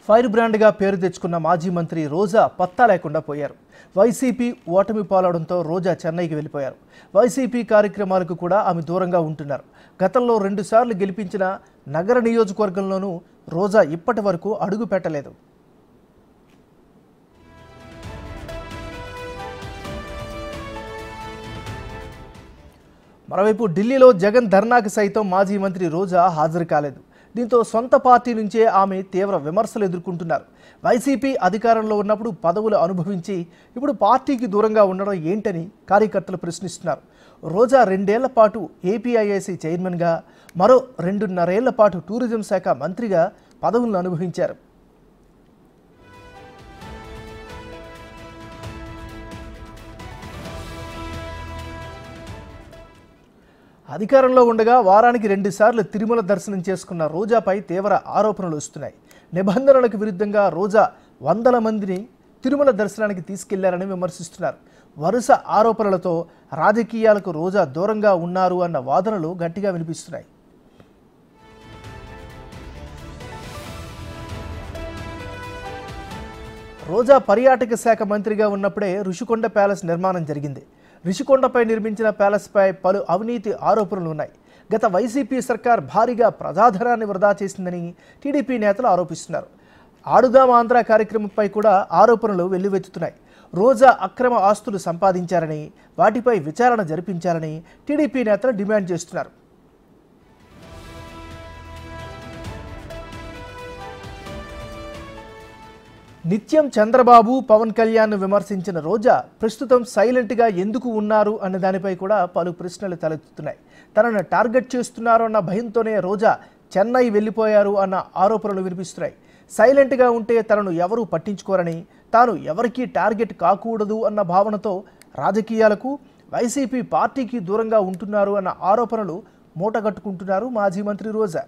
Fire బ్రాండ్గా పేరు తెచ్చుకున్న మాజీ మంత్రి రోజా పత్తా లేకుండా పోయారు. వైసీపీ ఓటమి పాలవడంతో రోజా చెన్నైకి వెళ్ళిపోయారు. వైసీపీ కార్యక్రమాలకు కూడా ఆమె దూరంగా ఉంటున్నారు. గతంలో 2 సార్లు గెలిపించిన నగర నియోజకవర్గంలోనూ రోజా ఇప్పటి వరకు అడుగు పెట్టలేదు. మరోవైపు ఢిల్లీలో జగన్ ధర్నాకి సైతం మాజీ మంత్రి రోజా హాజరు కాలేదు. దీంతో సొంత పార్టీ నుంచే ఆమె తీవ్ర విమర్శలు ఎదుర్కొంటున్నారు. వైసీపీ అధికారంలో ఉన్నప్పుడు పదవులు అనుభవించి ఇప్పుడు పార్టీకి దూరంగా ఉండడం ఏంటని కార్యకర్తలు ప్రశ్నిస్తున్నారు. రోజా 2 ఏళ్ల పాటు ఏపీఐఐసీ చైర్మన్గా, మరో 2.5 ఏళ్ల పాటు టూరిజం శాఖ మంత్రిగా పదవులను అనుభవించారు. అధికారంలో ఉండగా వారానికి 2 సార్లు తిరుమల దర్శనం చేసుకున్న రోజాపై తీవ్ర ఆరోపణలు వస్తున్నాయి. నిబంధనలకు విరుద్ధంగా రోజా వందల మందిని తిరుమల దర్శనానికి తీసుకెళ్లారని విమర్శిస్తున్నారు. వరుస ఆరోపణలతో రాజకీయాలకు రోజా దూరంగా ఉన్నారు అన్న వాదనలు గట్టిగా వినిపిస్తున్నాయి. రోజా పర్యాటక శాఖ మంత్రిగా ఉన్నప్పుడే రుషికొండ ప్యాలెస్ నిర్మాణం జరిగింది. రుషికొండపై నిర్మించిన ప్యాలెస్పై పలు అవినీతి ఆరోపణలు ఉన్నాయి. గత వైసీపీ సర్కార్ భారీగా ప్రజాధనాన్ని వృధా చేసిందని టీడీపీ నేతలు ఆరోపిస్తున్నారు. ఆడుదాం ఆంధ్ర కార్యక్రమంపై కూడా ఆరోపణలు వెల్లువెత్తుతున్నాయి. రోజా అక్రమ ఆస్తులు సంపాదించారని, వాటిపై విచారణ జరిపించాలని టీడీపీ నేతలు డిమాండ్ చేస్తున్నారు. నిత్యం చంద్రబాబు, పవన్ కళ్యాణ్ను విమర్శించిన రోజా ప్రస్తుతం సైలెంట్గా ఎందుకు ఉన్నారు అన్న దానిపై కూడా పలు ప్రశ్నలు తలెత్తుతున్నాయి. తనను టార్గెట్ చేస్తున్నారు అన్న భయంతోనే రోజా చెన్నై వెళ్ళిపోయారు అన్న ఆరోపణలు వినిపిస్తున్నాయి. సైలెంట్గా ఉంటే తనను ఎవరూ పట్టించుకోరని, తాను ఎవరికీ టార్గెట్ కాకూడదు అన్న భావనతో రాజకీయాలకు, వైసీపీ పార్టీకి దూరంగా ఉంటున్నారు అన్న ఆరోపణలు మూటగట్టుకుంటున్నారు మాజీ మంత్రి రోజా.